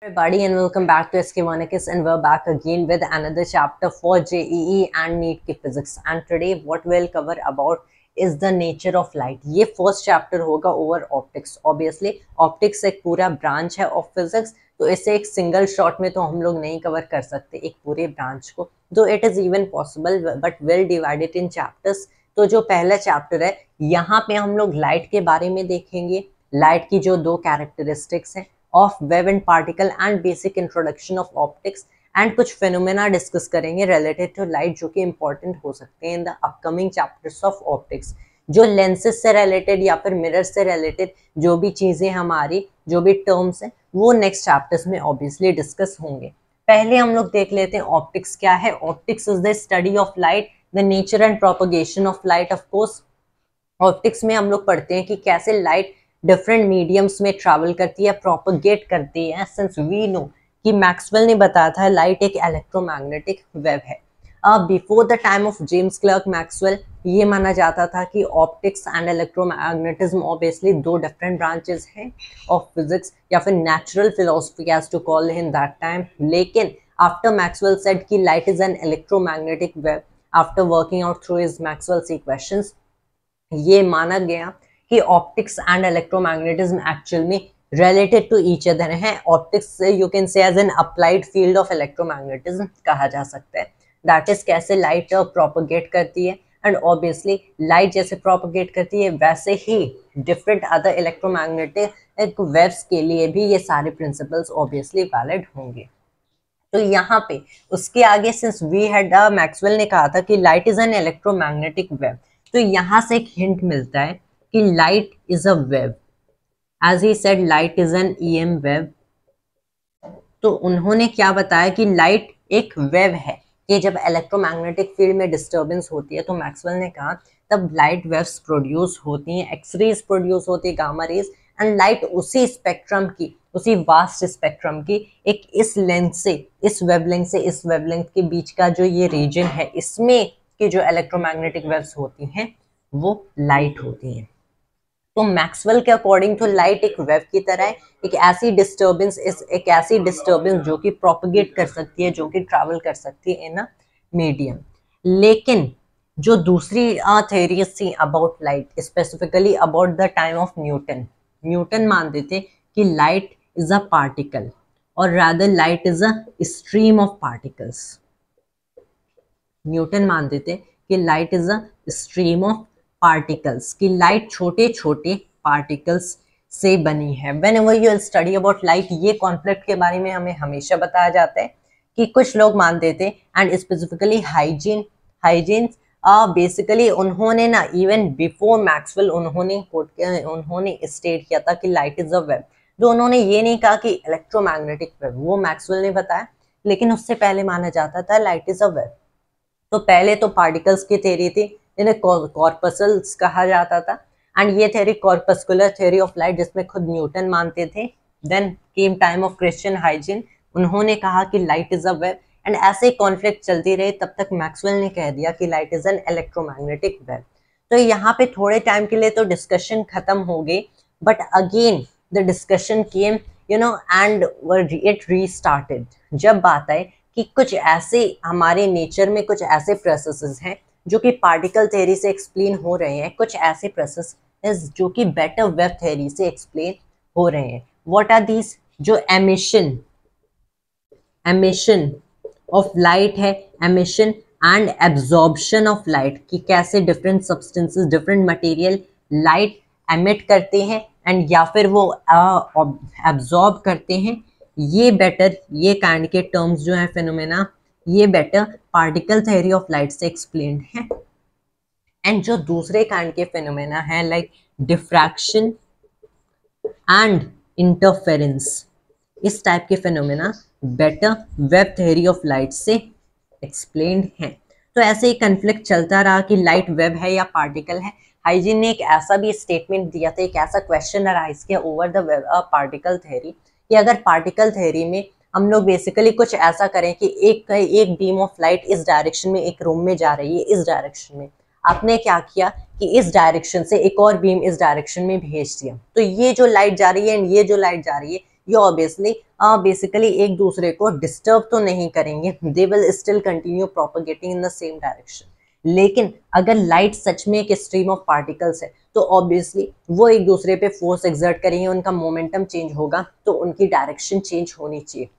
Everybody and welcome back to SK Monikis, and we're back again with another chapter for JEE and NEET की physics. And today what we'll cover about is the nature of light. ये first chapter होगा over optics. Obviously optics एक पूरा branch है of physics, तो इसे एक single shot में तो हम लोग नहीं cover कर सकते एक पूरे branch को, though it is even possible but we'll divide it in chapters. तो जो पहला chapter है यहाँ पे हम लोग light के बारे में देखेंगे, light की जो दो characteristics हैं of wave and particle and basic introduction of optics and कुछ phenomena discuss करेंगे related to light जो कि important हो सकते हैं in the upcoming chapters of optics. जो lenses से related या फिर mirror से related जो भी चीजें हमारी जो भी terms हैं वो next chapters में obviously discuss होंगे. पहले हम लोग देख लेते हैं optics क्या है. Optics is the study of light, the nature and propagation of light. Of course optics में हम लोग पढ़ते हैं कि कैसे light डिफरेंट मीडियम्स में ट्रैवल करती है, प्रोपगेट करती है. सिंस वी नो कि मैक्सवेल ने बताया था लाइट एक इलेक्ट्रोमैग्नेटिक वेव है. Before the time of James Clerk Maxwell ये माना जाता था कि ऑप्टिक्स एंड इलेक्ट्रोमैग्नेटिज्म ऑब्वियसली दो डिफरेंट ब्रांचेस हैं ऑफ फिजिक्स या फिर natural philosophy as to call in that time. लेकिन आफ्टर मैक्सवेल सेड कि light is an electromagnetic wave, after working out through his Maxwell's equations ये माना गया कि ऑप्टिक्स एंड इलेक्ट्रोमैग्नेटिज्म एक्चुअल में रिलेटेड टू ईच अदर हैं. Optics you can say as an applied field of electromagnetism कहा जा सकता है. दैट इज कैसे लाइट प्रोपगेट करती है, एंड ऑब्वियसली लाइट जैसे प्रोपगेट करती है वैसे ही डिफरेंट अदर इलेक्ट्रोमैग्नेटिक वेव्स के लिए भी ये सारे प्रिंसिपल्स ऑब्वियसली वैलिड होंगे. तो यहाँ पे उसके आगे सिंस वी हैड मैक्सवेल ने कहा था कि light is an electromagnetic wave, तो यहाँ से एक हिंट मिलता है कि light is a wave. As he said, light is an EM wave. तो उन्होंने क्या बताया कि लाइट एक वेव है कि जब इलेक्ट्रोमैग्नेटिक फील्ड में डिस्टर्बेंस होती है तो मैक्सवेल ने कहा तब लाइट वेव्स प्रोड्यूस होती हैं, एक्स रेज प्रोड्यूस होती है, गामा रेज, एंड लाइट उसी स्पेक्ट्रम की, उसी वास्ट स्पेक्ट्रम की एक इस लेंथ से इस वेवलेंथ से इस वेवलेंथ के बीच का जो ये रीजन है इसमें की जो इलेक्ट्रोमैग्नेटिक वेव्स होती हैं वो लाइट होती हैं. तो मैक्सवेल के अकॉर्डिंग तो लाइट एक वेव की तरह है, एक ऐसी डिस्टर्बेंस जो कि प्रोपगेट कर सकती है, जो कि ट्रैवल कर सकती है इन अ मीडियम. लेकिन जो दूसरी थ्योरीज थी about light, specifically about the time of Newton मानते थे कि लाइट इज अ पार्टिकल और rather light is a stream of particles. Newton मानते थे कि light is a stream of particles, की लाइट छोटे छोटे पार्टिकल्स से बनी है. Whenever you will study about light, ये कॉन्फ्लिक्ट के बारे में हमें हमेशा बताया जाता है कि कुछ लोग मानते थे एंड स्पेसिफिकली हाइजीन बेसिकली उन्होंने ना इवन बिफोर मैक्सवेल उन्होंने स्टेट किया था कि लाइट इज अ वेव. तो उन्होंने ये नहीं कहा कि इलेक्ट्रोमैग्नेटिक वेव, वो मैक्सवेल ने बताया, लेकिन उससे पहले माना जाता था लाइट इज अ वेव. तो पहले तो पार्टिकल्स की थ्योरी थी, इन्हें कॉर्पसल्स कहा जाता था, एंड ये theory corpuscular theory of light जिसमें खुद न्यूटन मानते थे. Then came time of Christian Huygens, उन्होंने कहा कि light is a wave, and ऐसे कॉन्फ्लिक्ट चलती रही तब तक मैक्सवेल ने कह दिया कि light is an electromagnetic wave. तो यहाँ पे थोड़े टाइम के लिए तो डिस्कशन खत्म हो गई, but again the discussion came and it restarted. जब बात आए कि कुछ ऐसे हमारे नेचर में कुछ ऐसे प्रोसेसेस हैं जो कि पार्टिकल थ्योरी से एक्सप्लेन हो रहे हैं, कुछ ऐसे प्रोसेस जो कि बेटर वेव थ्योरी से एक्सप्लेन हो रहे हैं. What are these? जो एमिशन ऑफ लाइट है, emission and absorption of light, कि कैसे different substances, different material light emit करते हैं एंड या फिर वो एब्जॉर्ब करते हैं. ये काइंड के टर्म्स जो है फिनोमेना, ये better particle theory of light से एक्सप्लेन्ड है. एंड जो दूसरे काइंड के फिनोमेना है लाइक डिफ्रैक्शन एंड इंटरफेरेंस, इस टाइप के phenomena better wave theory of light से एक्सप्लेन्ड है. तो ऐसे ही कन्फ्लिक्ट चलता रहा कि लाइट वेव है या पार्टिकल है. हाइजीन ने एक ऐसा भी स्टेटमेंट दिया था, एक ऐसा क्वेश्चन अराइज किया ओवर द पार्टिकल थ्योरी कि अगर पार्टिकल थ्योरी में हम लोग बेसिकली कुछ ऐसा करें कि एक बीम ऑफ लाइट इस डायरेक्शन में एक रूम में जा रही है, इस डायरेक्शन में, आपने क्या किया कि इस डायरेक्शन से एक और बीम इस डायरेक्शन में भेज दिया, तो ये जो लाइट जा रही है एंड ये जो लाइट जा रही है ये ऑब्वियसली बेसिकली एक दूसरे को डिस्टर्ब तो नहीं करेंगे, they will still continue propagating in the same direction. लेकिन अगर लाइट सच में एक स्ट्रीम ऑफ पार्टिकल्स है तो ऑब्वियसली वो एक दूसरे पे फोर्स एक्सर्ट करेंगे, उनका मोमेंटम चेंज होगा, तो उनकी डायरेक्शन चेंज होनी चाहिए।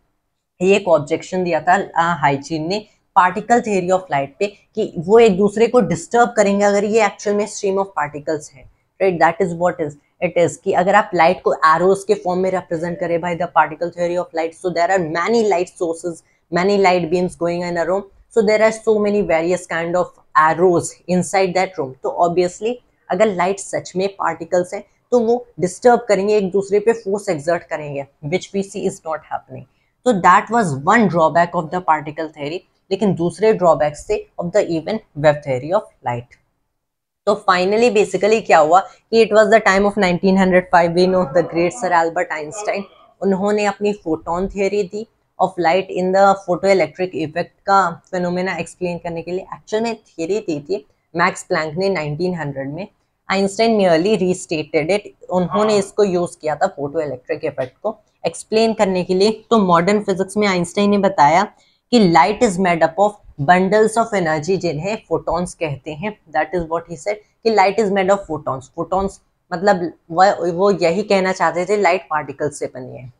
ये एक ऑब्जेक्शन दिया था हाइजीन ने पार्टिकल थ्योरी ऑफ लाइट पे कि वो एक दूसरे को डिस्टर्ब करेंगे अगर ये एक्चुअल में स्ट्रीम ऑफ पार्टिकल्स है, right. That is what is it is कि अगर आप लाइट को एरोज के फॉर्म में रिप्रेजेंट करें by the particle theory of light, so there are many light sources, many light beams going in a room, so there are so many various kind of arrows inside that room। तो obviously अगर light सच में particles है तो वो disturb करेंगे, एक दूसरे पे फोर्स एक्सर्ट करेंगे, which we see is not happening। तो that was one drawback of the particle theory। लेकिन दूसरे ड्रॉबैक्स थे of the even wave theory of light। तो फाइनली बेसिकली क्या हुआ कि it was the time of 1905, we know the great sir Albert Einstein, उन्होंने अपनी फोटोन थियरी दी of light in the photo electric effect का phenomena explain करने के लिए। एक्चुअल में थियरी दी थी मैक्स प्लैंक ने 1900 में, आइंस्टाइन नियरली रीस्टेटेड इट, उन्होंने इसको यूज किया था फोटो इलेक्ट्रिक इफेक्ट को एक्सप्लेन करने के लिए। तो मॉडर्न फिजिक्स में आइंस्टाइन ने बताया कि light is made up of bundles of energy जिन्हें फोटॉन्स कहते हैं। That is what he said कि light is made of photons. Photons मतलब वो यही कहना चाहते थे लाइट पार्टिकल्स से बनी है।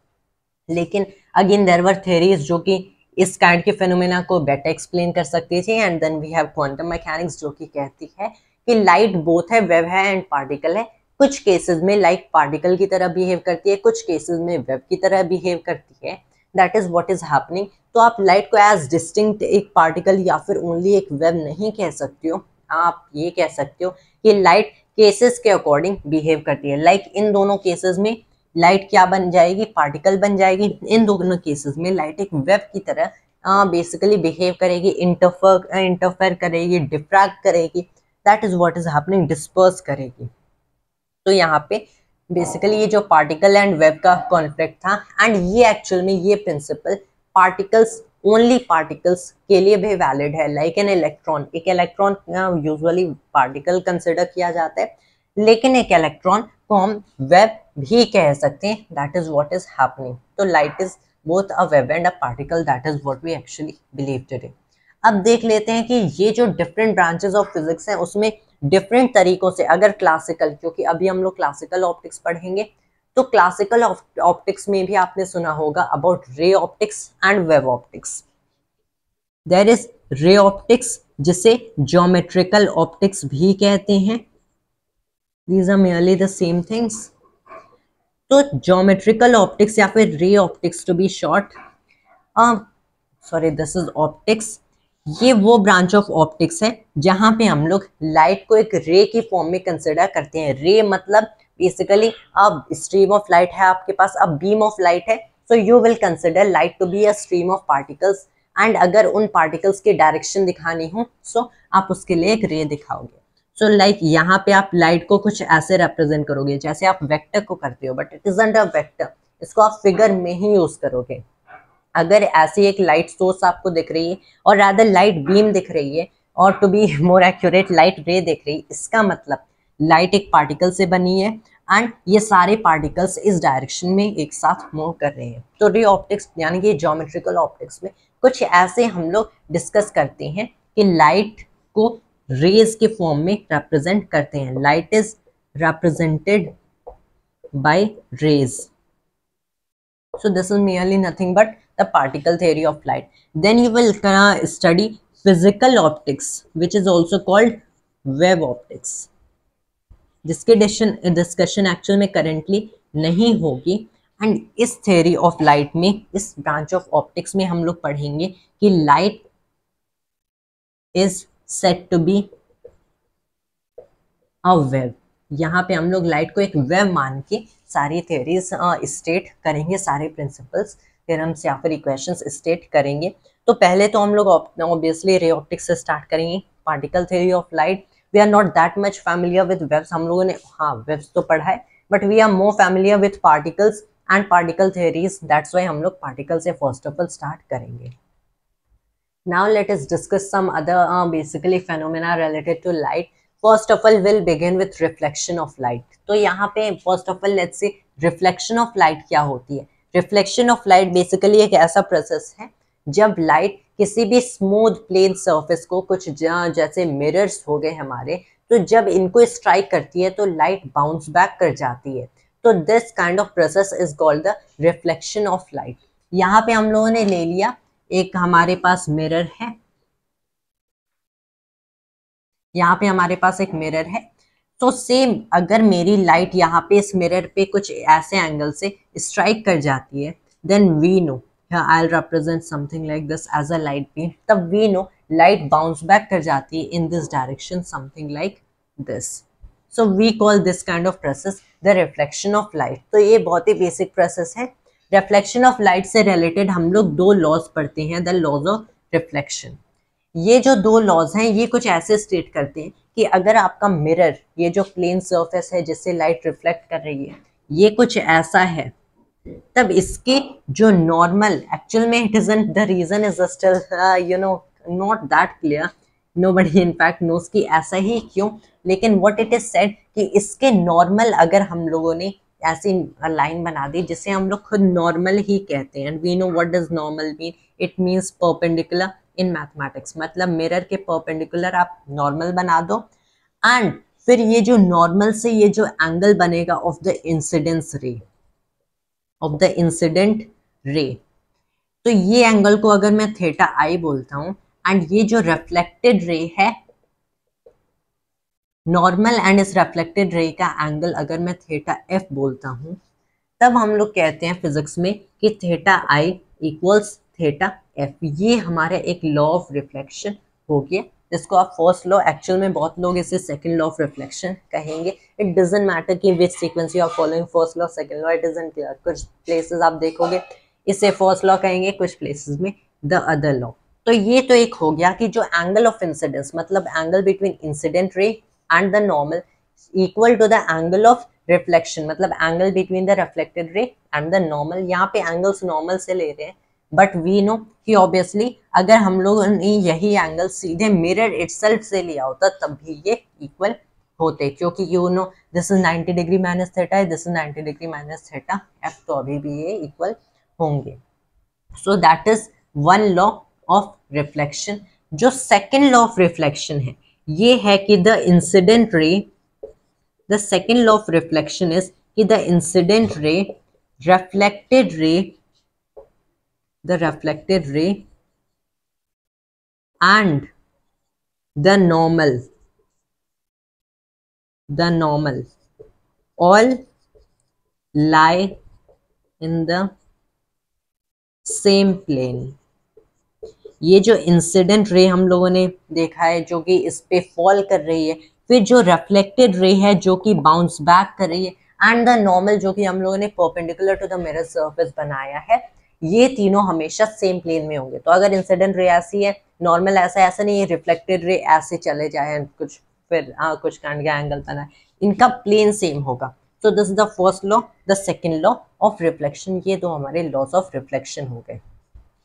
लेकिन अगेन देयर वर थ्योरीज जो कि इस काइंड के फेनोमेना को बेटर एक्सप्लेन कर सकती थी। And then we have quantum mechanics जो कि कहती है कि लाइट बोथ है, वेव है एंड पार्टिकल है। कुछ केसेस में लाइट पार्टिकल की तरह बिहेव करती है, कुछ केसेस में वेव की तरह बिहेव करती है। That is what is happening. तो आप लाइट को एज डिस्टिंक्ट एक पार्टिकल या फिर ओनली एक वेव नहीं कह सकते हो, आप ये कह सकते हो कि लाइट केसेस के अकॉर्डिंग बिहेव करती है। लाइक इन दोनों केसेस में लाइट क्या बन जाएगी, पार्टिकल बन जाएगी। इन दोनों केसेस में लाइट एक वेव की तरह बेसिकली बिहेव करेगी, इंटरफेयर करेगी, डिफ्रैक्ट करेगी। That is what is happening, disperse करेगी। तो यहाँ पे बेसिकली ये जो पार्टिकल एंड वेव का कॉन्फ्लिक्ट था, एंड ये एक्चुअल में ये प्रिंसिपल पार्टिकल्स, ओनली पार्टिकल्स के लिए भी वैलिड है। लाइक एन इलेक्ट्रॉन, एक इलेक्ट्रॉन यूजुअली पार्टिकल कंसिडर किया जाता है, लेकिन एक इलेक्ट्रॉन को हम वेव भी कह सकते हैं। That is what is happening. तो light is both a wave and a particle. That is what we actually believe today. अब देख लेते हैं कि ये जो डिफरेंट ब्रांचेस ऑफ फिजिक्स हैं उसमें डिफरेंट तरीकों से, अगर क्लासिकल, क्योंकि अभी हम लोग क्लासिकल ऑप्टिक्स पढ़ेंगे, तो क्लासिकल ऑप्टिक्स में भी आपने सुना होगा about ray optics and wave optics. There is ray optics जिसे ज्योमेट्रिकल ऑप्टिक्स भी कहते हैं। These are merely the same things. तो ज्योमेट्रिकल ऑप्टिक्स या फिर ray optics to be short, sorry this is optics, ये वो ब्रांच ऑफ ऑप्टिक्स है जहां पे हम लोग लाइट को एक रे की फॉर्म में कंसिडर करते हैं। रे मतलब बेसिकली अब स्ट्रीम ऑफ लाइट है आपके पास, अब बीम ऑफ लाइट है, so you will consider light to be a stream of particles. And अगर उन पार्टिकल्स की डायरेक्शन दिखानी हो सो आप उसके लिए एक रे दिखाओगे। सो लाइक यहाँ पे आप लाइट को कुछ ऐसे रिप्रेजेंट करोगे जैसे आप वेक्टर को करते हो, but it isn't a vector, इसको आप फिगर में ही यूज करोगे। अगर ऐसी एक लाइट सोर्स आपको दिख रही है और रादर लाइट बीम दिख रही है, और to be more accurate light ray दिख रही है, इसका मतलब लाइट एक पार्टिकल से बनी है एंड ये सारे पार्टिकल्स इस डायरेक्शन में एक साथ मूव कर रहे हैं। तो रे ऑप्टिक्स यानी कि ज्योमेट्रिकल ऑप्टिक्स में कुछ ऐसे हम लोग डिस्कस करते हैं कि लाइट को रेज के फॉर्म में रिप्रेजेंट करते हैं। Light is represented by rays. So this is merely nothing but the particle theory of light. Then you will study physical optics, which is also called wave optics, जिसके discussion actual में currently नहीं होगी। And इस theory of light में, इस branch of optics में हम लोग पढ़ेंगे कि light is said to be a wave. यहाँ पे हम लोग लाइट को एक वेव मान के सारी थ्योरीज स्टेट करेंगे, सारे प्रिंसिपल्स, थ्योरम्स या फिर इक्वेशंस स्टेट करेंगे। तो पहले तो हम लोग ऑब्वियसली रे ऑप्टिक्स से स्टार्ट करेंगे। Particle theory of light, we are not that much familiar with waves. हम लोगों ने हाँ वेव्स तो पढ़ा है, but we are more familiar with particles and particle theories. That's why हम लोग पार्टिकल से फर्स्ट ऑफ ऑल स्टार्ट करेंगे। Now let us discuss some other basically phenomena related to light. First of all, we'll begin with reflection of light. तो यहाँ पे first of all let's see reflection of light क्या होती है। Reflection of light basically एक ऐसा process है जब लाइट किसी भी स्मूथ प्लेन सरफेस को, कुछ जैसे मिरर्स हो गए हमारे, तो जब इनको स्ट्राइक करती है तो लाइट बाउंस बैक कर जाती है। तो this kind of process is called the reflection of light. यहाँ पे हम लोगों ने ले लिया, एक हमारे पास मिरर है, यहाँ पे हमारे पास एक मिरर है। तो सेम अगर मेरी लाइट यहाँ पे इस मिरर पे कुछ ऐसे एंगल से स्ट्राइक कर जाती है, then we know, I'll represent something like this as a light beam, तब we know light bounce back कर जाती है in this direction, something like this. So we call this kind of process the reflection of light. तो ये बहुत ही basic process है। reflection of light से related हम लोग दो laws पढ़ते हैं, the laws of reflection। ये जो दो लॉज हैं ये कुछ ऐसे स्टेट करते हैं कि अगर आपका मिरर, ये जो प्लेन सरफेस है जिससे लाइट रिफ्लेक्ट कर रही है, ये कुछ ऐसा है, तब इसके जो नॉर्मल, एक्चुअल में it isn't, the reason is still not that clear, nobody in fact knows कि ऐसा ही क्यों, लेकिन व्हाट इट इज सेड कि इसके नॉर्मल अगर हम लोगों ने ऐसी लाइन बना दी जिसे हम लोग खुद नॉर्मल ही कहते हैं, and we know what does normal mean, it means perpendicular in mathematics, मतलब मिरर के परपेंडिकुलर आप नॉर्मल बना दो, एंड फिर ये जो नॉर्मल से ये जो एंगल बनेगा ऑफ द इंसिडेंस रे, ऑफ द इंसिडेंट रे, तो ये एंगल को अगर मैं थीटा आई बोलता हूं, एंड ये जो रिफ्लेक्टेड रे है नॉर्मल एंड इस रिफ्लेक्टेड रे का एंगल अगर मैं थीटा एफ बोलता हूं, तब हम लोग कहते हैं फिजिक्स में कि theta I equals theta F. ये हमारा एक लॉ ऑफ रिफ्लेक्शन हो गया, जिसको आप फर्स्ट लॉ, एक्चुअल में बहुत लोग इसे सेकंड लॉ ऑफ रिफ्लेक्शन कहेंगे। इट डजंट मैटर कि which sequence you are following, first law second law, it doesn't clear. कुछ प्लेसेस आप देखोगे इसे फर्स्ट लॉ कहेंगे, कुछ प्लेसेस में द अदर लॉ। तो ये तो एक हो गया कि जो एंगल ऑफ इंसिडेंस, मतलब angle between incident ray and the normal equal to the angle of reflection, मतलब angle between the reflected ray and the normal. यहाँ पे एंगल्स नॉर्मल से ले रहे हैं, बट वी नो कि ऑब्वियसली अगर हम लोगों ने यही एंगल सीधे मिरर इटसेल्फ से लिया होता तब भी ये इक्वल होते, क्योंकि you know this is 90 degree minus theta, this is 90 degree minus theta F, तो अभी भी ये इक्वल होंगे। So that is one law of reflection. जो सेकेंड लॉ ऑफ रिफ्लेक्शन है ये है कि the incident ray, the second law of reflection is कि the incident ray, reflected ray, the reflected ray and the normal all lie in the same plane। ये जो incident ray हम लोगों ने देखा है जो कि इस पे फॉल कर रही है, फिर जो रिफ्लेक्टेड रे है जो कि बाउंस बैक कर रही है, एंड द नॉर्मल जो कि हम लोगों ने perpendicular to the mirror surface बनाया है, ये तीनों हमेशा सेम प्लेन में होंगे। तो अगर इंसिडेंट रे ऐसी है, नॉर्मल ऐसा नहीं है, रिफ्लेक्टेड रे ऐसे चले जाए कुछ, फिर कुछ काइंड का एंगल बनाए, इनका प्लेन सेम होगा। सो this is the first law, the second law of reflection. ये दो हमारे लॉस ऑफ रिफ्लेक्शन हो गए।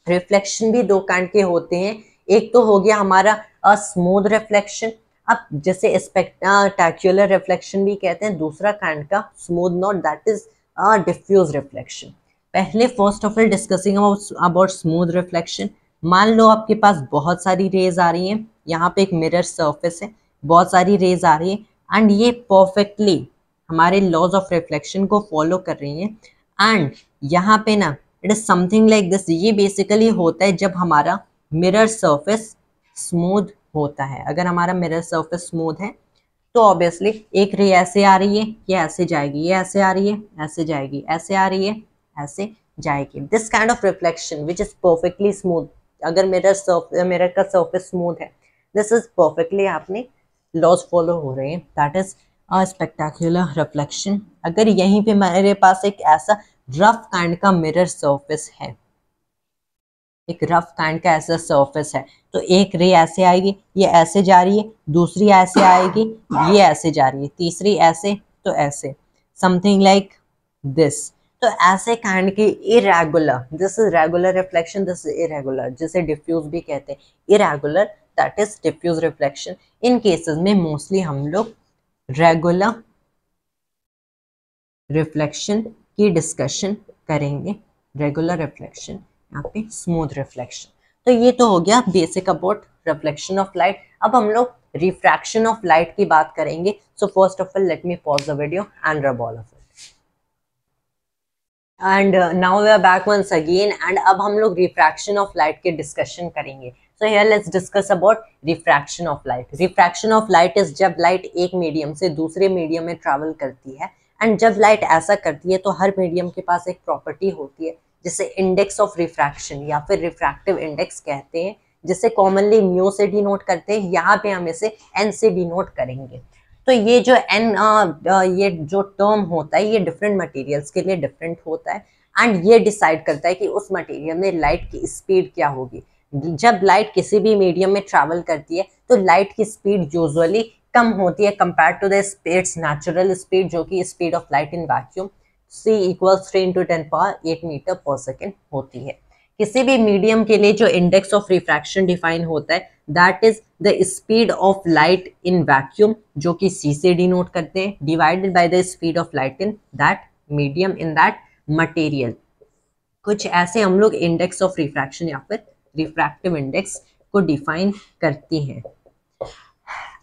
रिफ्लेक्शन भी दो काइंड के होते हैं, एक तो हो गया हमारा स्मूथ रिफ्लेक्शन, अब जैसे स्पेक्टाकुलर रिफ्लेक्शन भी कहते हैं, दूसरा काइंड का smooth not, that is diffuse reflection. पहले first of all discussing about smooth reflection. मान लो आपके पास बहुत सारी रेज आ रही हैं, यहाँ पे एक मिरर सरफेस है, बहुत सारी रेज आ रही है, एंड ये परफेक्टली हमारे लॉज ऑफ रिफ्लेक्शन को फॉलो कर रही हैं, एंड यहाँ पे ना it is something like this. ये बेसिकली होता है जब हमारा मिरर सरफेस स्मूथ होता है। अगर हमारा मिरर सरफेस स्मूथ है तो ऑब्वियसली एक रे ऐसे आ रही है, ये ऐसे जाएगी, ये ऐसे आ रही है, ऐसे जाएगी, ऐसे आ रही है, ऐसे जाएगी। This kind of reflection which is perfectly smooth, अगर मिरर का सरफेस स्मूथ है, दिस इज परफेक्टली आपने लॉज फॉलो हो रहे हैं, that is a spectacular reflection. अगर यहीं पे मेरे पास एक ऐसा रफ काइंड का मिरर सरफेस है, एक रफ काइंड का ऐसा सरफेस है, तो एक रे ऐसे आएगी, ये ऐसे जा रही है, दूसरी ऐसे आएगी, ये ऐसे जा रही है, तीसरी ऐसे, तो ऐसे, समथिंग लाइक दिस। तो ऐसे काइंड के irregular, this is regular reflection, this is irregular, जिसे डिफ्यूज भी कहते हैं, irregular, that is diffuse reflection. इन केसेस में मोस्टली हम लोग रेगुलर रिफ्लेक्शन की डिस्कशन करेंगे। रेगुलर रिफ्लेक्शन, यहाँ पे स्मूथ रिफ्लेक्शन। तो ये तो हो गया basic about reflection of light. अब हम लोग रिफ्रैक्शन ऑफ लाइट की बात करेंगे। So first of all let me pause the video and rub all of it. And now we are back once again and अब हम लोग रिफ्रैक्शन ऑफ लाइट के डिस्कशन करेंगे। So here let's discuss about refraction of light. Refraction of light is जब light एक medium से दूसरे medium में ट्रैवल करती है, एंड जब लाइट ऐसा करती है तो हर मीडियम के पास एक प्रॉपर्टी होती है जिसे इंडेक्स ऑफ रिफ्रैक्शन या फिर रिफ्रैक्टिव इंडेक्स कहते हैं, जिसे कॉमनली म्यू से डिनोट करते हैं। यहाँ पे हम इसे एन से डिनोट करेंगे। तो ये जो एन ये जो टर्म होता है ये डिफरेंट मटेरियल्स के लिए डिफरेंट होता है, एंड ये डिसाइड करता है कि उस मटेरियल में लाइट की स्पीड क्या होगी। जब लाइट किसी भी मीडियम में ट्रैवल करती है तो लाइट की स्पीड यूजुअली कम होती है compare to the its natural speed, जो कि speed of light in vacuum c equals 3 × 10⁸ metre per second होती है। किसी भी मीडियम के लिए जो इंडेक्स ऑफ रिफ्रैक्शन डिफाइन होता है that is the speed of light in vacuum, जो कि c से डिनोट करते हैं, divided by the speed of light in that medium in that material. कुछ ऐसे हम लोग इंडेक्स ऑफ रिफ्रैक्शन या फिर रिफ्रैक्टिव इंडेक्स को डिफाइन करती हैं।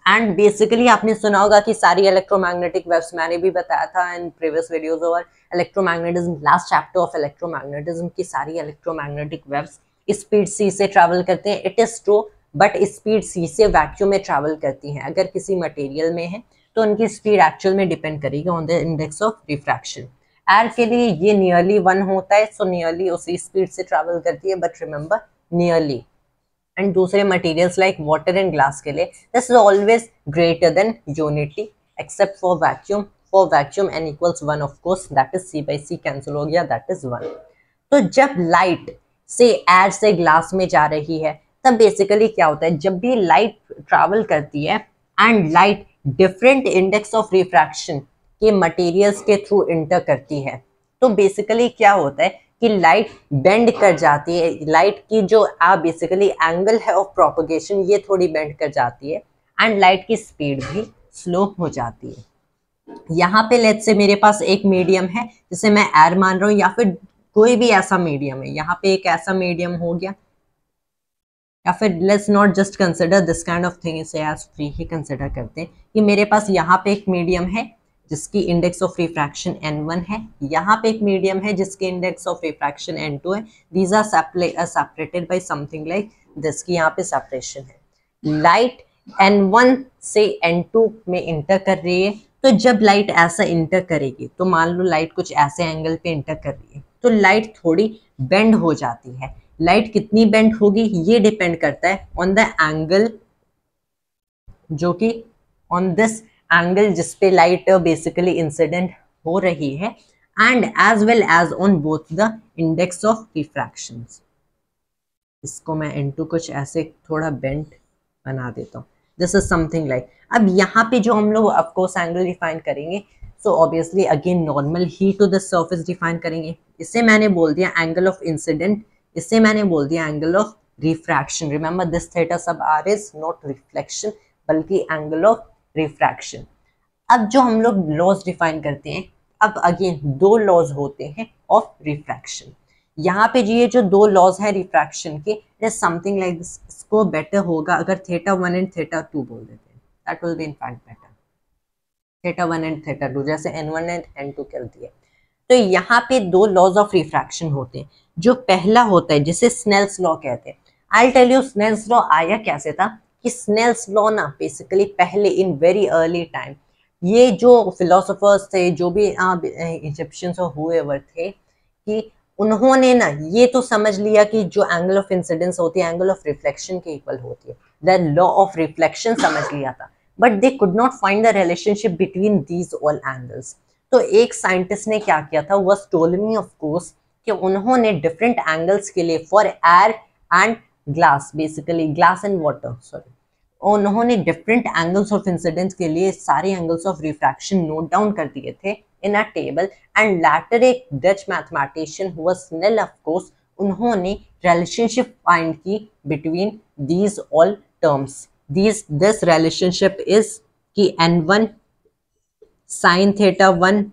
एंड बेसिकली आपने सुना होगा कि सारी इलेक्ट्रोमैग्नेटिक वेव्स, मैंने भी बताया था in previous videos over electromagnetism, last chapter of electromagnetism, की सारी इलेक्ट्रोमैग्नेटिक वेव्स स्पीड c से ट्रैवल करते हैं। It is true, but speed c से वैक्यूम में ट्रैवल करती हैं। अगर किसी मटेरियल में है तो उनकी स्पीड एक्चुअल में डिपेंड करेगी on the index of refraction. Air के लिए ये नियरली 1 होता है, सो नियरली उसी स्पीड से ट्रैवल करती है, बट रिमेंबर नियरली। एंड दूसरे materials like water and glass के लिए this is always greater than unity except for vacuum. For vacuum n equals 1 of course, that is c/c cancel हो गया, that is 1। तो जब light से air से glass में जा रही है तब बेसिकली क्या होता है, जब भी लाइट ट्रैवल करती है and light different index of refraction के मटेरियल्स के थ्रू इंटर करती है, तो बेसिकली क्या होता है कि लाइट बेंड कर जाती है। लाइट की जो बेसिकली एंगल है ऑफ प्रोपगेशन ये थोड़ी बेंड कर जाती है, एंड लाइट की स्पीड भी स्लो हो जाती है। यहाँ पे लेट्स से मेरे पास एक मीडियम है जिसे मैं एयर मान रहा हूँ, या फिर कोई भी ऐसा मीडियम है, यहाँ पे एक ऐसा मीडियम हो गया, या फिर let's not just consider this kind of thing, इसे एज फ्री ही कंसिडर करते हैं कि मेरे पास यहाँ पे एक मीडियम है जिसकी इंडेक्स ऑफ रिफ्रैक्शन n1 है, यहाँ पे एक मीडियम है जिसकी इंडेक्स ऑफ रिफ्रैक्शन n2 है। These are separated by something like this, की यहाँ पे सेपरेशन है। लाइट n1 से n2 में इंटर कर रही है, तो जब लाइट ऐसा इंटर करेगी तो मान लो लाइट कुछ ऐसे एंगल पे इंटर कर रही है तो लाइट थोड़ी बेंड हो जाती है। लाइट कितनी बेंड होगी ये डिपेंड करता है ऑन द एंगल, जो कि ऑन दिस एंगल जिसपे लाइट बेसिकली इंसिडेंट हो रही है, and as well as on both the index of refraction. इसको मैं इनटू कुछ ऐसे थोड़ा बेंड बना देता हूँ, दिस इज समथिंग लाइक। अब यहाँ पे जो हम लोग ऑफकोर्स एंगल डिफाइन करेंगे, सो ऑब्वियसली अगेन नॉर्मल ही टू द सर्फेस डिफाइन करेंगे। इसे मैंने बोल दिया एंगल ऑफ इंसिडेंट, इसे मैंने बोल दिया angle of refraction. Remember this theta सब आर इज नॉट रिफ्लेक्शन बल्कि एंगल ऑफ रिफ्रैक्शन। अब जो हम लोग लॉज डिफाइन करते हैं, अब अगेन दो लॉज होते हैं ऑफ रिफ्रैक्शन। यहाँ पे ये जो दो लॉज है रिफ्रैक्शन के, it is something like this. इसको बेटर होगा अगर θ1 एंड θ2 बोल देते हैं, that will be in fact better. θ1 and θ2 जैसे n1 एंड n2 कर दिए। तो यहाँ पे दो लॉज ऑफ रिफ्रैक्शन होते हैं। जो पहला होता है जिसे स्नेल्स लॉ कहते हैं। I tell you Snell's law आया कैसे था, कि स्नेल्स लॉ ना बेसिकली पहले इन वेरी अर्ली टाइम ये जो फिलोसोफर्स थे, जो भी इजिप्शियंस और हुएवर थे, कि उन्होंने ना ये तो समझ लिया कि जो एंगल ऑफ इंसिडेंस होती है एंगल ऑफ रिफ्लेक्शन के इक्वल होती है, द लॉ ऑफ रिफ्लेक्शन समझ लिया था, but they could not find the relationship between these all angles. तो एक साइंटिस्ट ने क्या किया था, वह टोलेमी ऑफ कोर्स, कि उन्होंने डिफरेंट एंगल्स के लिए for air and glass, basically glass and water, sorry, उन्होंने डिफरेंट एंगल्स ऑफ इंसिडेंस के लिए सारे angles of refraction note down कर दिए थे in a table. And later एक डच मैथमेटिशियन हुआ स्नेल ऑफ कोर्स, उन्होंने रिलेशनशिप फाइंड की between these all terms. This relationship is कि n1 sin θ1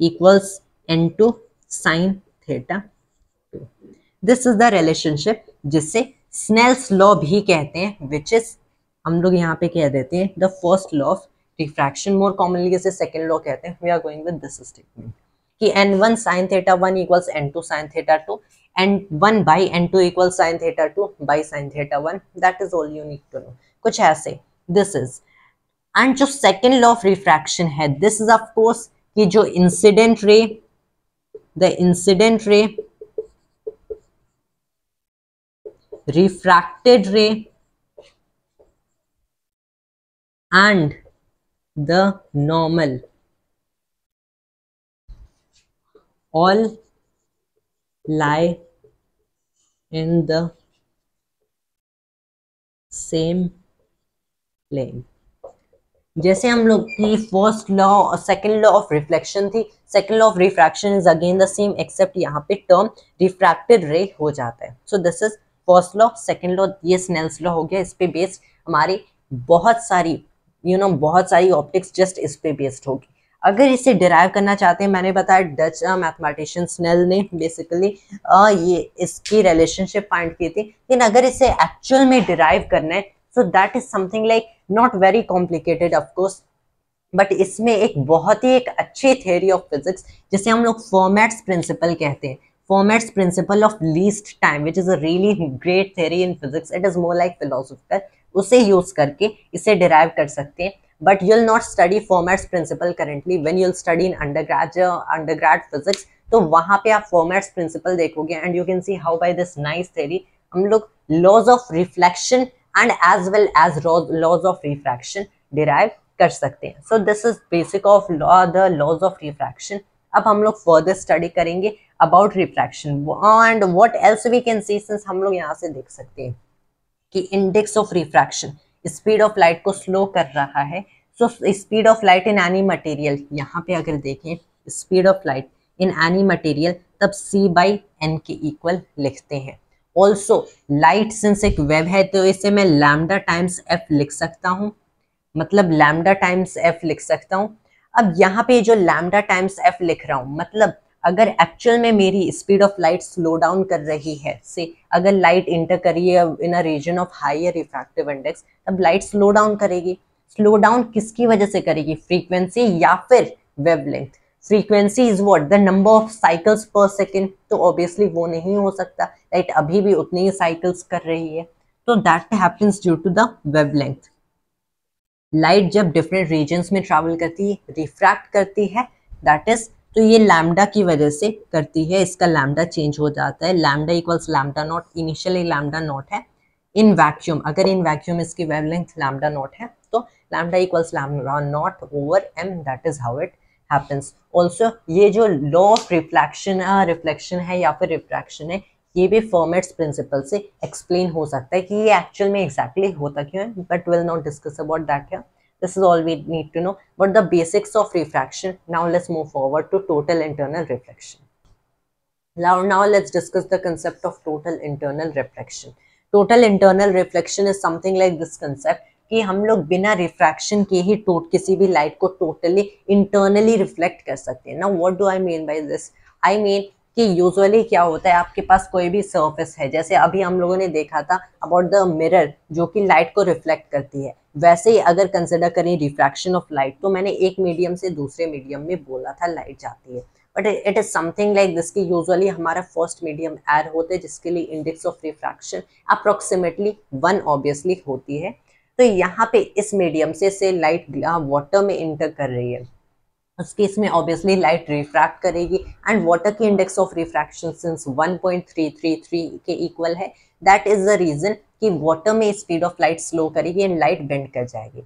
equals n2 sin θ2। This is the relationship जिसे Snell's law भी कहते हैं, विच इज हम लोग यहाँ पे कह देते हैं the first law of refraction, more commonly इसे सेकेंड लॉ कहते हैं। We are going with this statement कि n1 sin theta 1 equals n2 sin theta 2 and 1 by n2 equals sin theta 2 by sin theta 1. That is all you need to know. कुछ ऐसे this is, and जो second law of refraction है, this is of course कि जो incident ray, the incident ray, refracted ray and the normal all lie in the same plane। जैसे हम लोग की फर्स्ट लॉ और सेकंड लॉ ऑफ रिफ्लेक्शन थी, second law of refraction is again the same except यहाँ पे term refracted ray हो जाता है। So this is first law, second law ये स्नेल्स लॉ हो गया। इस पे बेस्ड हमारी बहुत सारी बहुत सारी ऑप्टिक्स जस्ट इस पे बेस्ड होगी। अगर इसे डिराइव करना चाहते हैं, मैंने बताया डच मैथमेटिशियन स्नेल ने बेसिकली ये इसकी रिलेशनशिप फाइंड की थी, लेकिन अगर इसे एक्चुअल में डिराइव करना है सो that is something like not very complicated of course, but इसमें एक बहुत ही एक अच्छी थ्योरी ऑफ फिजिक्स जिसे हम लोग फॉर्मेट्स प्रिंसिपल कहते हैं, formats principle of least time, which is a really great theory in physics, it is more like philosophical, उसे यूज करके इसे डिराइव कर सकते हैं। But you'll not study Fermat's principle currently. When you'll study in undergrad physics, तो वहां पे आप Fermat's principle देखोगे and you can see how by this nice theory हम लोग laws of reflection and as well as laws of refraction derive कर सकते हैं। So this is basic of the laws of refraction। अब हम लोग further study करेंगे about refraction and what else we can see, since हम लोग यहाँ से देख सकते हैं कि index of refraction speed of light को स्लो कर रहा है। So speed of light in any material, यहाँ पे अगर देखें speed of light in any material तब c बाई एन के इक्वल लिखते हैं। ऑल्सो लाइट सिंस एक वेव है तो इसे मैं लैम्डा टाइम्स एफ लिख सकता हूँ, मतलब लैम्डा टाइम्स एफ लिख सकता हूँ। अब यहाँ पे जो लैम्डा टाइम्स एफ लिख रहा हूँ, मतलब अगर एक्चुअल में मेरी speed of light slow down कर रही है, से अगर लाइट इंटर करी है in a region of higher refractive index, तब लाइट स्लो डाउन करेगी। स्लो डाउन किसकी वजह से करेगी, फ्रीक्वेंसी या फिर wavelength. Frequency is what, the number of cycles per second, तो ऑब्वियसली वो नहीं हो सकता, लाइट अभी भी उतनी ही साइकिल्स कर रही है, तो that happens due to the wavelength. Light जब डिफरेंट रीजन्स में ट्रैवल करती है, रिफ्रैक्ट करती है, दैट इज, तो ये लैम्डा की वजह से करती है, इसका लैम्डा चेंज हो जाता है, lambda equals lambda naught, initially lambda naught है इन वैक्यूम, अगर इन वैक्यूम इसकी वेवलेंथ लैम्डा नॉट है तो lambda equals lambda naught over m, that is how it happens. Also ये जो लॉ ऑफ रिफ्लेक्शन है या फिर रिफ्रैक्शन है, ये भी फर्मेट्स प्रिंसिपल से एक्सप्लेन हो सकता है कि ये एक्चुअल में एग्जैक्टली होता क्यों है, but will not discuss about that here. This is all we need to know, but the basics of refraction. Now let's move forward to total internal reflection. Now let's discuss the concept of total internal reflection. Total internal reflection is something like this concept कि हम लोग बिना refraction के ही किसी भी light को totally internally reflect कर सकते हैं। Now what do I mean by this? I mean कि यूजुअली क्या होता है, आपके पास कोई भी सरफेस है, जैसे अभी हम लोगों ने देखा था अबाउट द मिरर जो कि लाइट को रिफ्लेक्ट करती है, वैसे ही अगर कंसिडर करें रिफ्रैक्शन ऑफ लाइट, तो मैंने एक मीडियम से दूसरे मीडियम में बोला था लाइट जाती है, but it is something like this कि यूजुअली हमारा फर्स्ट मीडियम एयर होते हैं जिसके लिए index of refraction approximately 1 obviously होती है। तो यहाँ पे इस मीडियम से लाइट वाटर में इंटर कर रही है, उस केस में ऑब्वियसली लाइट रिफ्रैक्ट करेगी एंड वाटर की इंडेक्स ऑफ रिफ्रैक्शन सिंस 1.333 के इक्वल है, दैट इज द रीजन कि वाटर में स्पीड ऑफ लाइट स्लो करेगी एंड लाइट बेंड कर जाएगी।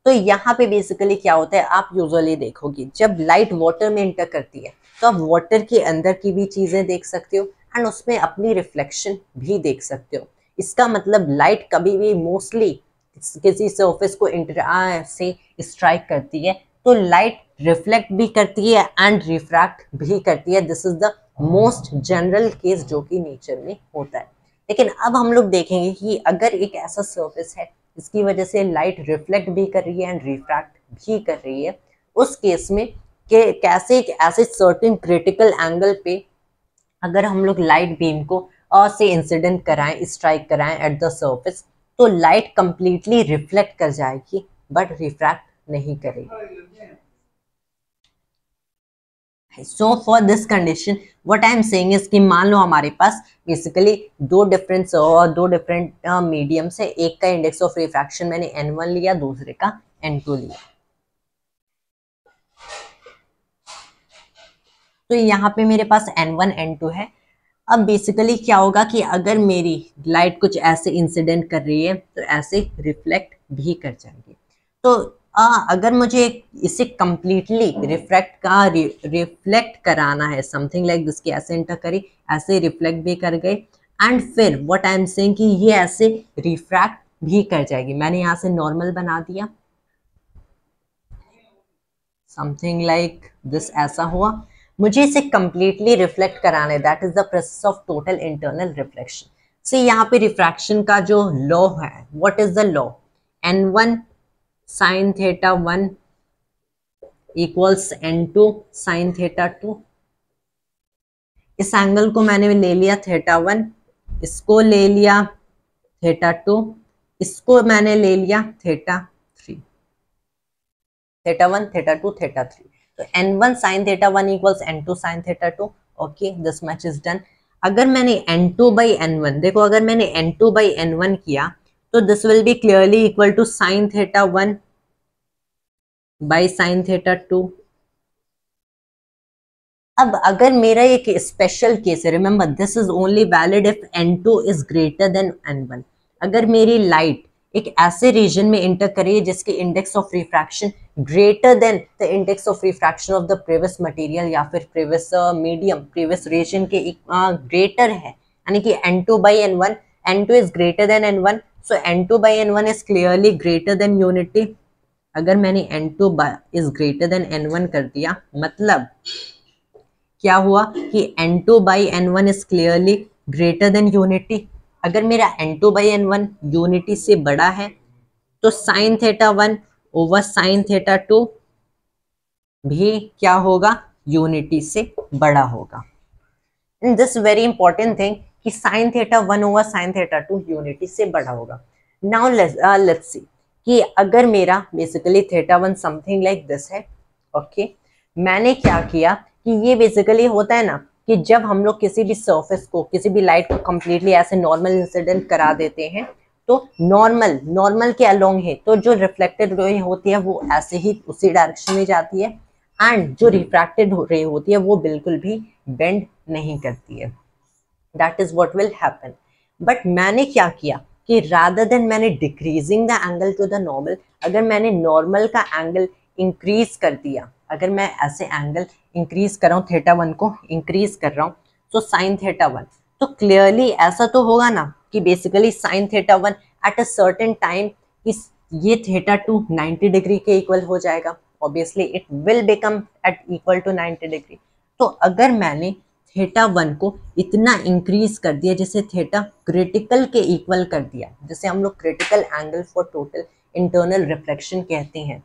तो यहाँ पे बेसिकली क्या होता है, आप यूजुअली देखोगे जब लाइट वाटर में इंटर करती है तो आप वाटर के अंदर की भी चीजें देख सकते हो एंड उसमें अपनी रिफ्लेक्शन भी देख सकते हो। इसका मतलब लाइट कभी भी मोस्टली किसी सरफेस को से स्ट्राइक करती है तो लाइट रिफ्लेक्ट भी करती है एंड रिफ्रैक्ट भी करती है। This is the most general case जो कि नेचर में होता है। लेकिन अब हम लोग देखेंगे कि अगर एक ऐसा सरफेस है जिसकी वजह से लाइट रिफ्लेक्ट भी कर रही है एंड रिफ्रैक्ट भी कर रही है, उस केस में कैसे एक ऐसे सर्टेन क्रिटिकल एंगल पे अगर हम लोग लाइट बीम को से इंसिडेंट कराएं, स्ट्राइक कराएं एट द सर्फेस, तो लाइट कंप्लीटली रिफ्लेक्ट कर जाएगी बट रिफ्रैक्ट नहीं करेगी। So for this condition what I am saying is कि मान लो हमारे पास बेसिकली दो डिफरेंट मीडियम्स है, एक का इंडेक्स ऑफ रिफ्रैक्शन मैंने n1 लिया, दूसरे का n2 लिया। तो यहाँ पे मेरे पास n1 n2 है। अब बेसिकली क्या होगा कि अगर मेरी लाइट कुछ ऐसे इंसिडेंट कर रही है तो ऐसे रिफ्लेक्ट भी कर जाएगी। तो अगर मुझे इसे कंप्लीटली रिफ्लेक्ट कराना है, समथिंग लाइक दिस, की ऐसे इंटर करी, ऐसे रिफ्लेक्ट भी कर गए, एंड फिर व्हाट आई एम सेइंग कि ये ऐसे रिफ्रैक्ट भी कर जाएगी। मैंने यहाँ से नॉर्मल बना दिया, समथिंग लाइक दिस ऐसा हुआ। मुझे इसे कंप्लीटली रिफ्लेक्ट कराना है, that is the process of total internal reflection. से यहाँ पे रिफ्रैक्शन का जो लॉ है, what is the law, n1 sin theta 1 equals n2 sin theta 2। इस एंगल को मैंने ले लिया थीटा 1, इसको ले लिया थीटा 2, इसको मैंने ले लिया थीटा 3, थीटा 1 थीटा 2 थीटा 3। तो n1 sin theta 1 equals n2 sin theta 2। Okay, this much is done. अगर मैंने n2 by n1, देखो अगर मैंने n2 by n1 किया तो this will be clearly equal to sin theta 1 by sin theta 2। अब अगर मेरा एक स्पेशल केस है, remember this is only valid if n2 is greater than n1। अगर मेरी लाइट एक ऐसे रीजन में इंटर करिए जिसके index of refraction greater than the index of refraction of the previous material या फिर प्रीवियस मीडियम, प्रीवियस रीजन के ग्रेटर है, यानी कि n2 by n1, n2 is greater than n1, so n2 by n1 is clearly greater than unity। अगर मैंने n2 is greater than n1 कर दिया, मतलब क्या हुआ कि n2 by n1 is clearly greater than unity। अगर मेरा n2 by n1 यूनिटी से बड़ा है तो sin theta 1 over sin theta 2 भी क्या होगा, यूनिटी से बड़ा होगा। In this very important thing कि sin theta 1 over sin theta 2 unity से बड़ा होगा। नाउ लेट्स सी कि अगर मेरा basically theta 1 something like this है, ओके, मैंने क्या किया कि ये बेसिकली होता है ना कि जब हम लोग किसी भी सरफेस को, किसी भी लाइट को कंप्लीटली ऐसे नॉर्मल इंसिडेंट करा देते हैं तो नॉर्मल के अलोंग है, तो जो रिफ्लेक्टेड रे होती है वो ऐसे ही उसी डायरेक्शन में जाती है, एंड जो रिफ्रैक्टेड रे होती है वो बिल्कुल भी बेंड नहीं करती है। That is what will happen. But मैंने क्या किया कि रादर देन मैंने decreasing the angle to the normal, अगर मैंने नॉर्मल का एंगल इंक्रीज कर दिया, अगर मैं ऐसे एंगल इंक्रीज कर रहा हूँ, थीटा 1 को इंक्रीज कर रहा हूँ, तो साइन थीटा 1, तो क्लियरली ऐसा तो होगा ना कि basically sine theta 1 at a certain time ये थीटा 2 90 डिग्री के इक्वल हो जाएगा। Obviously it will become at equal to 90 degree. तो अगर मैंने थीटा 1 को इतना इंक्रीज कर दिया जिसे थीटा क्रिटिकल के इक्वल कर दिया, जिसे हम लोग critical angle for total internal reflection कहते हैं,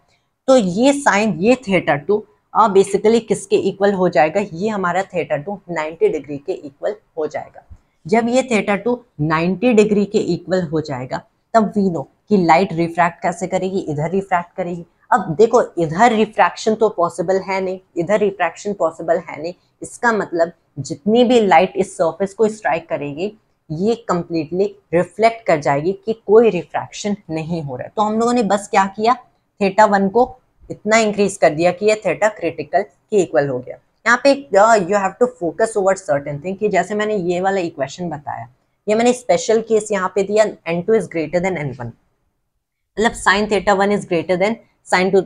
तो ये साइन, ये थीटा 2 बेसिकली किसके इक्वल हो जाएगा, ये हमारा थीटा 2 90 डिग्री के इक्वल हो जाएगा। जब ये थीटा 2 90 डिग्री के इक्वल हो जाएगा तब वी नो कि लाइट रिफ्रैक्ट कैसे करेगी, इधर रिफ्रैक्ट करेगी। अब देखो इधर रिफ्रैक्शन तो पॉसिबल है नहीं, इधर रिफ्रैक्शन पॉसिबल है नहीं, इसका मतलब जितनी भी लाइट इस सरफेस को स्ट्राइक करेगी ये कंप्लीटली रिफ्लेक्ट कर जाएगी कि कोई रिफ्रैक्शन नहीं हो रहा है। तो हम लोगों ने बस क्या किया, थीटा 1 को इतना इंक्रीज कर दिया कि ये थीटा क्रिटिकल के इक्वल हो गया। यहाँ पे you have to focus over certain thing कि जैसे मैंने ये वाला इक्वेशन बताया, ये मैंने स्पेशल केस यहाँ पे दिया, n2 is greater than n1, मतलब sine theta 1 is greater than sine 2,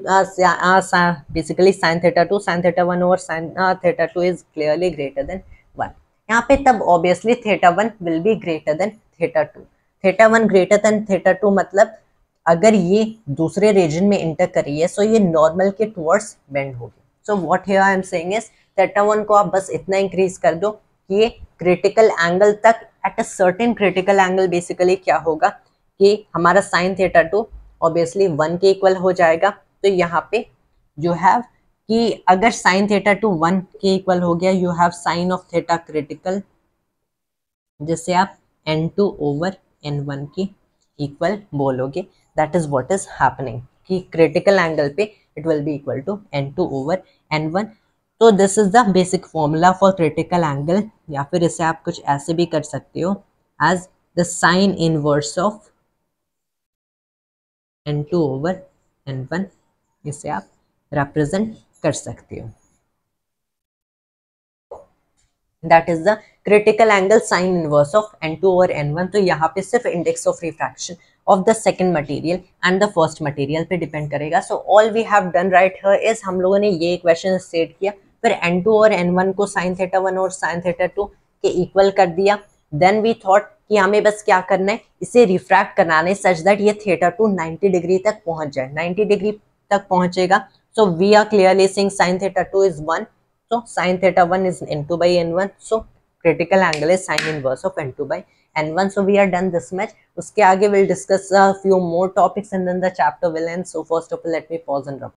basically sine theta 2 sine theta 1 over sine theta 2 is clearly greater than 1। यहाँ पे तब obviously theta 1 will be greater than theta 2। Theta 1 greater than theta 2 मतलब अगर ये दूसरे reason में inter करी है सो ये नॉर्मल के टुवर्ड्स बेंड होगी। So what here I am saying is theta 1 को आप बस इतना इंक्रीज कर दो कि ये क्रिटिकल एंगल तक, eight a certain critical angle basically क्या होगा कि हमारा साइन थीटा 2 ऑब्वियसली 1 के इक्वल हो जाएगा। तो यहाँ पे यू हैव कि अगर साइन थीटा 2 1 के इक्वल हो गया, you have sine of theta critical जिसे आप n2 ओवर n1 की इक्वल बोलोगे। That is what is happening कि क्रिटिकल एंगल पे it will be equal to n2 over n1। तो this is the basic formula for critical angle, या फिर इसे आप कुछ ऐसे भी कर सकते हो as the sine inverse of n2 over n1, इसे आप रिप्रेजेंट कर सकते हो। That is the critical angle sine inverse of n2 और n1। तो यहाँ पे सिर्फ index of refraction of the second material and the first material पे डिपेंड करेगा। So all we have done right here is हम लोगों ने ये क्वेश्चन स्टेट किया, फिर n2 और n1 को sin थीटा 1 और sin थीटा 2 के इक्वल कर दिया। देन वी थॉट कि हमें बस क्या करना है, इसे रिफ्रैक्ट कराना है सच दैट ये थीटा 2 90 डिग्री तक पहुंच जाए। 90 डिग्री तक पहुंचेगा। So we are clearly saying sin theta 2 is 1। So sin theta 1 is n2 by n1. So critical angle is sin inverse of n2 by n1. So we are done this much. उसके आगे we'll discuss a few more topics and then the chapter will end. So first of all, let me pause and rub.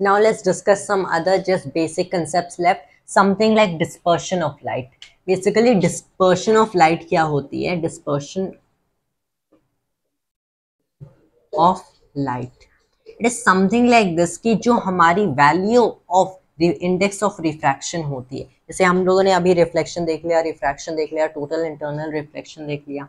Now let's discuss some other just basic concepts left. Something like dispersion of light. Basically dispersion of light क्या होती है? Dispersion of light. It is something like this कि जो हमारी value of index of refraction होती है, जैसे हम लोगों ने अभी रिफ्लेक्शन देख लिया, रिफ्रैक्शन देख लिया, टोटल इंटरनल रिफ्लेक्शन देख लिया।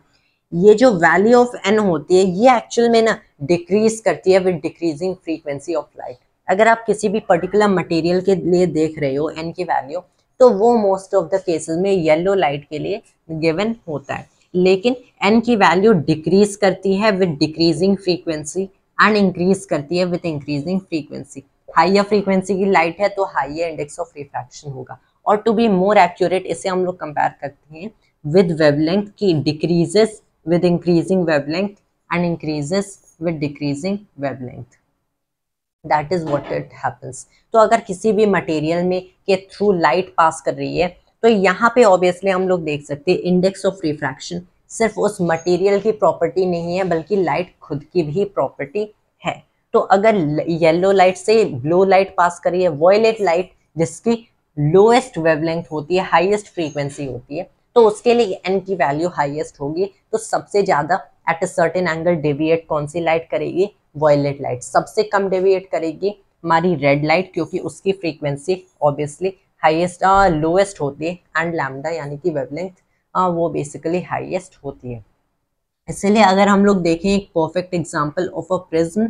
ये जो वैल्यू ऑफ एन होती है ये एक्चुअल में ना डिक्रीज करती है with decreasing frequency of light. अगर आप किसी भी पर्टिकुलर मटेरियल के लिए देख रहे हो एन की वैल्यू, तो वो मोस्ट ऑफ द केसेस में येलो लाइट के लिए गिवन होता है, लेकिन एन की वैल्यू डिक्रीज करती है with decreasing frequency and increase करती है with increasing frequency. Higher frequency की लाइट है तो हाइयर इंडेक्स ऑफ रिफ्रैक्शन होगा। और टू बी मोर एक्यूरेट इसे हम लोग कंपेयर करते हैं विद वेवलेंथ की decreases with increasing wavelength and increases with decreasing wavelength. That is what it happens. तो अगर किसी भी मटेरियल में के थ्रू लाइट पास कर रही है तो यहाँ पे ऑब्वियसली हम लोग देख सकते हैं इंडेक्स ऑफ रिफ्रैक्शन सिर्फ उस मटेरियल की प्रॉपर्टी नहीं है बल्कि लाइट खुद की भी प्रॉपर्टी है। तो अगर येलो लाइट से ब्लू लाइट पास करी है, वॉयलेट लाइट जिसकी लोएस्ट वेवलेंथ होती है, हाईएस्ट फ्रीक्वेंसी होती है, तो उसके लिए एन की वैल्यू हाईएस्ट होगी। तो सबसे ज्यादा at a certain angle deviate कौन सी लाइट करेगी? Violet light. सबसे कम डेविएट करेगी हमारी रेड लाइट, क्योंकि उसकी फ्रीक्वेंसी ऑब्वियसली हाईएस्ट लोएस्ट होती है एंड लैम्डा यानी कि वेवलेंथ वो बेसिकली हाईएस्ट होती है। इसलिए अगर हम लोग देखें एक perfect example of a prism,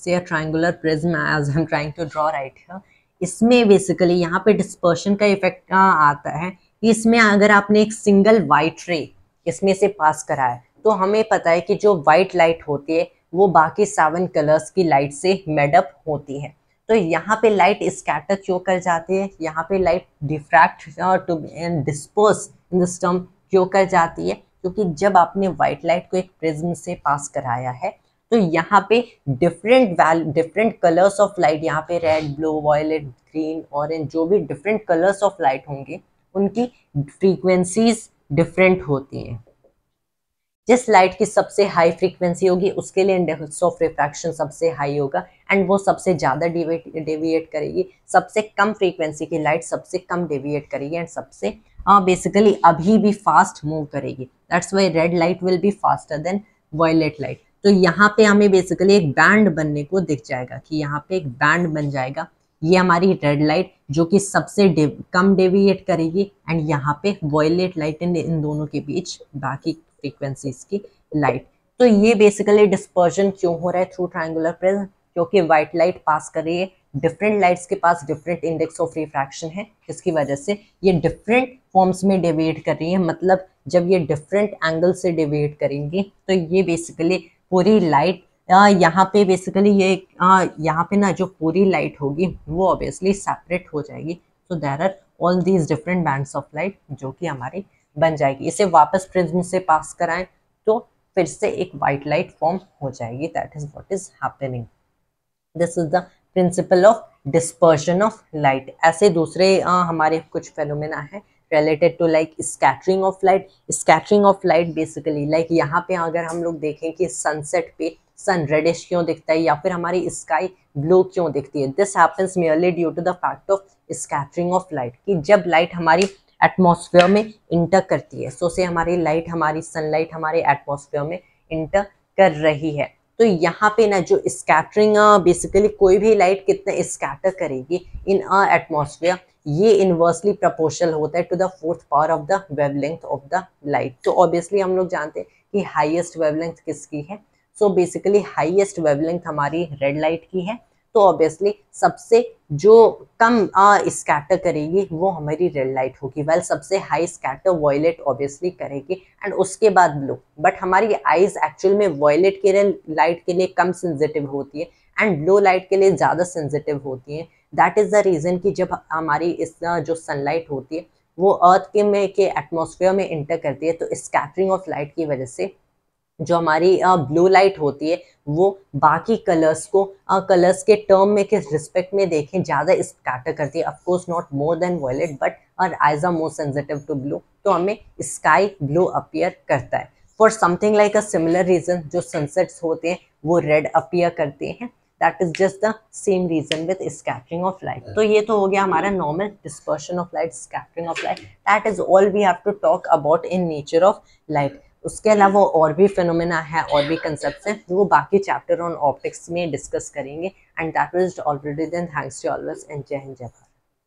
say a triangular prism as I am trying to draw right here, इसमें बेसिकली यहाँ पे डिस्पर्शन का इफेक्ट आता है कि इसमें अगर आपने एक सिंगल वाइट रे इसमें से पास करा है तो हमें पता है कि जो वाइट लाइट होती है वो बाकी 7 कलर्स की लाइट से मेडअप होती है। तो यहाँ पे लाइट स्कैटर क्यों कर जाती है, यहाँ पे light diffract to disperse in this term क्यों कर जाती है? क्योंकि जब आपने व्हाइट लाइट को एक प्रिज्म से पास कराया है तो यहाँ पे डिफरेंट कलर्स ऑफ लाइट, यहाँ पे red, blue, violet, green, orange, जो भी डिफरेंट कलर्स ऑफ लाइट होंगे उनकी फ्रीक्वेंसीज डिफरेंट होती हैं। जिस लाइट की सबसे हाई फ्रीक्वेंसी होगी उसके लिए इंडेक्स ऑफ रिफ्रैक्शन सबसे हाई होगा एंड वो सबसे ज़्यादा डेविएट करेगी। सबसे कम फ्रीक्वेंसी की लाइट सबसे कम डेविएट करेगी एंड सबसे बेसिकली अभी भी फास्ट मूव करेगी। That's why red light will be faster than violet light. तो यहाँ पे हमें बेसिकली एक बैंड बनने को दिख जाएगा कि यहाँ पे एक बैंड बन जाएगा, ये हमारी रेड लाइट जो कि सबसे कम डेविएट करेगी एंड यहाँ पे वॉयलेट लाइट इन दोनों के बीच बाकी फ्रीक्वेंसीज की लाइट। तो ये बेसिकली डिस्पर्जन क्यों हो रहा है थ्रू ट्रायंगुलर प्रिज्म? क्योंकि व्हाइट लाइट पास कर रही है, डिफरेंट लाइट्स के पास डिफरेंट इंडेक्स ऑफ रिफ्रैक्शन है, जिसकी वजह से ये डिफरेंट फॉर्म्स में डेविएट कर रही है। मतलब जब ये डिफरेंट एंगल से डेविएट करेंगी तो ये बेसिकली पूरी लाइट यहाँ पे बेसिकली ये यहाँ पे ना जो पूरी लाइट होगी वो ऑब्वियसली सेपरेट हो जाएगी। So there are all these different bands of light जो कि हमारी बन जाएगी। इसे वापस प्रिज्म से पास कराएं तो फिर से एक वाइट लाइट फॉर्म हो जाएगी। That is what is happening. This is the principle of dispersion of light. ऐसे दूसरे हमारे कुछ फेनोमेना है related to like scattering of light. Scattering of light basically like यहाँ पे अगर हम लोग देखें कि सनसेट पे सन रेडिश क्यों दिखता है या फिर हमारी स्काई ब्लू क्यों दिखती है, this happens merely due to the fact of scattering of light. कि जब लाइट हमारी एटमॉस्फेयर में इंटर करती है। सो से हमारी लाइट, हमारी सनलाइट हमारे एटमॉस्फेयर में इंटर कर रही है। तो यहाँ पे ना जो स्कैटरिंग, बेसिकली कोई भी लाइट कितना स्कैटर करेगी इन अ एटमॉस्फेयर, ये इनवर्सली प्रोपोर्शनल होता है to the fourth power of the wavelength of the light. तो ऑब्वियसली हम लोग जानते हैं कि हाईएस्ट वेवलेंथ किसकी है। सो बेसिकली हाईएस्ट वेवलेंथ हमारी रेड लाइट की है। तो ऑब्वियसली सबसे जो कम स्कैटर करेगी वो हमारी रेड लाइट होगी, वेल सबसे हाई स्कैटर वॉयलेट ऑब्वियसली करेगी एंड उसके बाद ब्लू। बट हमारी आईज एक्चुअल में वॉयलेट के लाइट के लिए कम सेंसिटिव होती है एंड ब्लू लाइट के लिए ज़्यादा सेंसिटिव होती है। दैट इज़ द रीज़न कि जब हमारी इस जो सनलाइट होती है वो अर्थ के एटमॉस्फेयर में इंटर करती है, तो स्कैटरिंग ऑफ लाइट की वजह से जो हमारी ब्लू लाइट होती है वो बाकी कलर्स को कलर्स के टर्म में किस रिस्पेक्ट में देखें ज़्यादा स्कैटर करती है। Of course not more than violet, but our eyes are more sensitive to blue, तो हमें स्काई ब्लू अपीयर करता है। For something like a similar reason जो सनसेट्स होते हैं वो रेड अपीयर करते हैं। That is just the same reason with scattering of light. तो ये तो हो गया हमारा normal dispersion of light, scattering of light. That is all we have to talk about in nature of light. उसके अलावा और भी फिनोमेना है, और भी कंसेप्ट्स हैं जो वो बाकी चैप्टर ऑन ऑप्टिक्स में डिस्कस करेंगे। And that is already then, thanks to always and जय हिंद जय भारत।